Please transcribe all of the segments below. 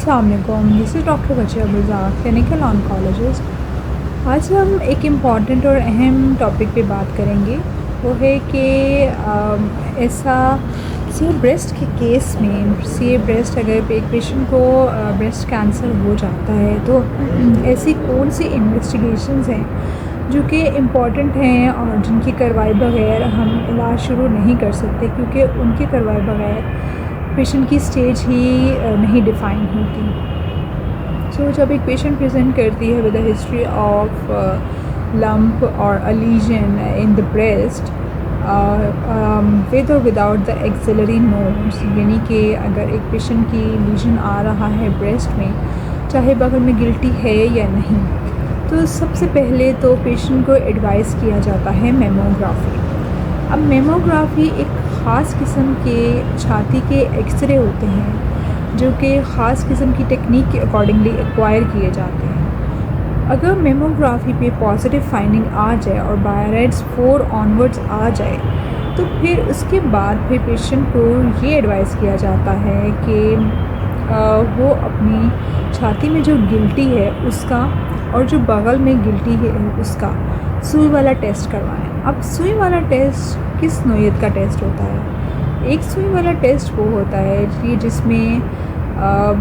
अस्सलाम वालेकुम, this is doctor Wajiya Gulzar, clinical oncologist. आज हम एक इम्पॉर्टेंट और अहम टॉपिक पे बात करेंगे। वो है कि ऐसा सी ब्रेस्ट के केस में सी ब्रेस्ट अगर एक पेशेंट को ब्रेस्ट कैंसर हो जाता है तो ऐसी कौन सी इन्वेस्टिगेशंस हैं जो कि इम्पॉर्टेंट हैं और जिनकी करवाए बगैर हम इलाज शुरू नहीं कर सकते, क्योंकि उनके करवाए बगैर पेशेंट की स्टेज ही नहीं डिफ़ाइन होती। सो जब एक पेशेंट प्रेजेंट करती है with a history of lump और a lesion in the breast with और विदाउट द एक्सिलरी नोड्स, यानी कि अगर एक पेशेंट की लीजन आ रहा है ब्रेस्ट में, चाहे बगल में गिल्टी है या नहीं, तो सबसे पहले तो पेशेंट को एडवाइस किया जाता है मेमोग्राफी। अब मेमोग्राफी एक ख़ास किस्म के छाती के एक्सरे होते हैं जो कि ख़ास किस्म की टेक्निक के अकॉर्डिंगली एक्वायर किए जाते हैं। अगर मेमोग्राफी पे पॉजिटिव फाइंडिंग आ जाए और बायराइड्स 4 ऑनवर्ड्स आ जाए, तो फिर उसके बाद फिर पेशेंट को ये एडवाइस किया जाता है कि वो अपनी छाती में जो गिल्टी है उसका और जो बगल में गिल्टी है उसका सुई वाला टेस्ट करवाएं। अब सुई वाला टेस्ट किस नौइयत का टेस्ट होता है? एक सुई वाला टेस्ट वो होता है कि जिसमें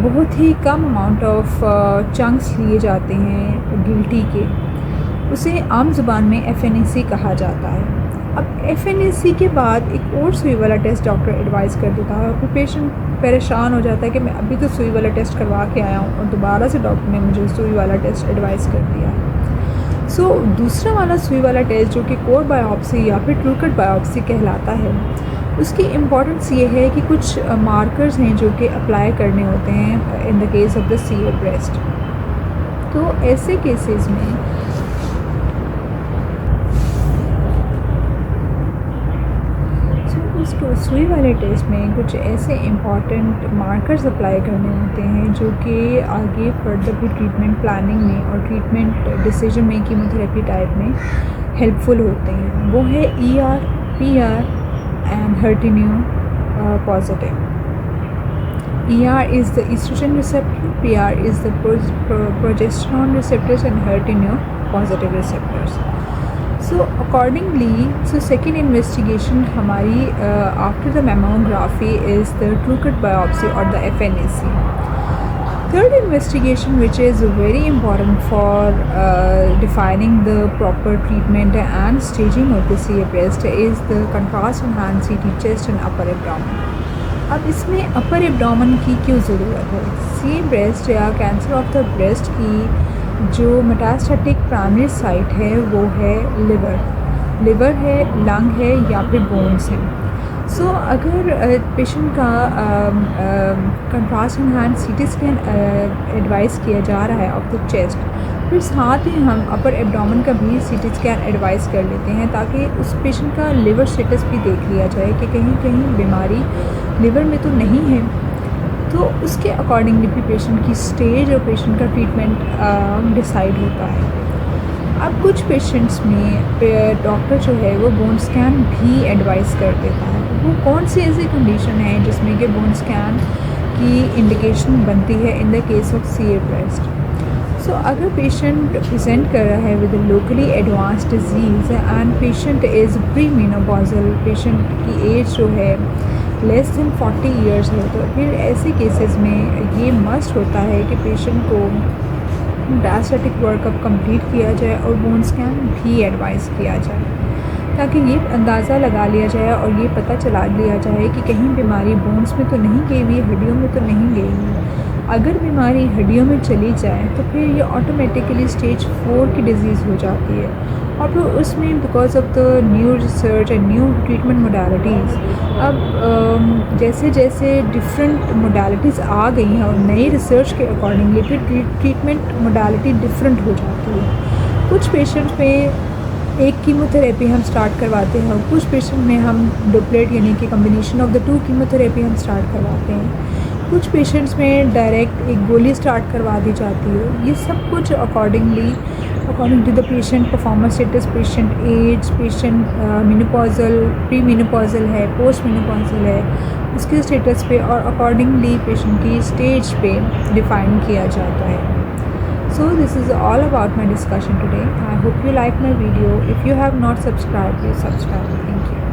बहुत ही कम अमाउंट ऑफ चंक्स लिए जाते हैं गिल्टी के, उसे आम ज़ुबान में FNAC कहा जाता है। अब FNAC के बाद एक और सुई वाला टेस्ट डॉक्टर एडवाइस कर देता है, फिर पेशेंट परेशान हो जाता है कि मैं अभी तो सुई वाला टेस्ट करवा के आया हूँ और दोबारा से डॉक्टर ने मुझे सुई वाला टेस्ट एडवाइस कर दिया है। सो दूसरा वाला सुई वाला टेस्ट जो कि कोर बायोप्सी या फिर ट्रू कट बायोप्सी कहलाता है, उसकी इम्पॉर्टेंस ये है कि कुछ मार्कर्स हैं जो कि अप्लाई करने होते हैं in the case of the C breast. तो ऐसे केसेस में सुई वाले टेस्ट में कुछ ऐसे इम्पॉर्टेंट मार्कर्स अप्लाई करने होते हैं जो कि आगे फर्दर भी ट्रीटमेंट प्लानिंग में और ट्रीटमेंट डिसीजन में कीमोथेरेपी टाइप में हेल्पफुल होते हैं। वो है ER, PR and HER2 positive. ER is the oestrogen receptor, PR is the progesterone receptors and HER2 positive receptors. So accordingly, second investigation हमारी after the mammography is the true cut biopsy or the FNAC. Third investigation, which is very important for defining the proper treatment and staging of the CA breast, is the contrast enhanced CT chest and upper abdomen. अब इसमें upper abdomen की क्यों ज़रूरत है? CA breast या cancer of the breast की जो metastatic primary site है वो है लिवर है, लंग है या फिर बोन्स हैं। सो अगर पेशेंट का contrast enhanced CT scan advice किया जा रहा है ऑफ द चेस्ट, फिर साथ ही हम अपर एब्डोमेन का भी CT स्कैन एडवाइस कर लेते हैं ताकि उस पेशेंट का लिवर स्टेटस भी देख लिया जाए कि कहीं कहीं बीमारी लिवर में तो नहीं है, तो उसके अकॉर्डिंगली भी पेशेंट की स्टेज और पेशेंट का ट्रीटमेंट डिसाइड होता है। अब कुछ पेशेंट्स में डॉक्टर जो है वो बोन स्कैन भी एडवाइस कर देता है। वो कौन सी ऐसी कंडीशन है जिसमें कि बोन स्कैन की इंडिकेशन बनती है in the case of CA ब्रेस्ट? सो अगर पेशेंट प्रेजेंट कर रहा है with locally advanced disease and patient is pre menopausal, patient की एज जो है लेस दैन 40 ईयर्स है, तो फिर ऐसे केसेस में ये मस्ट होता है कि पेशेंट को डायस्टेटिक वर्कअप कंप्लीट किया जाए और बोन स्कैन भी एडवाइस किया जाए ताकि ये अंदाज़ा लगा लिया जाए और ये पता चला लिया जाए कि कहीं बीमारी बोन्स में तो नहीं गई हुई, हड्डियों में तो नहीं गई हुई। अगर बीमारी हड्डियों में चली जाए तो फिर ये ऑटोमेटिकली स्टेज 4 की डिज़ीज़ हो जाती है और फिर उसमें because of the new research and new treatment modalities, अब जैसे जैसे डिफरेंट मोडालिटीज़ आ गई हैं और नई रिसर्च के अकॉर्डिंगली फिर ट्रीटमेंट मोडालिटी डिफरेंट हो जाती है। कुछ पेशेंट्स में एक कीमोथेरेपी हम स्टार्ट करवाते हैं और कुछ पेशेंट में हम डुप्लेट यानी कि कम्बिनेशन ऑफ द 2 कीमोथेरेपी हम स्टार्ट करवाते हैं। कुछ पेशेंट्स में डायरेक्ट एक गोली स्टार्ट करवा दी जाती है। ये सब कुछ according to the patient performance status, patient age, patient menopausal, pre menopausal है, पोस्ट मेनोपॉजल है, उसके स्टेटस पे और अकॉर्डिंगली पेशेंट की स्टेज पे डिफ़ाइन किया जाता है। So this is all about my discussion today. I hope you like my video. If you have not subscribed, please subscribe. Thank you.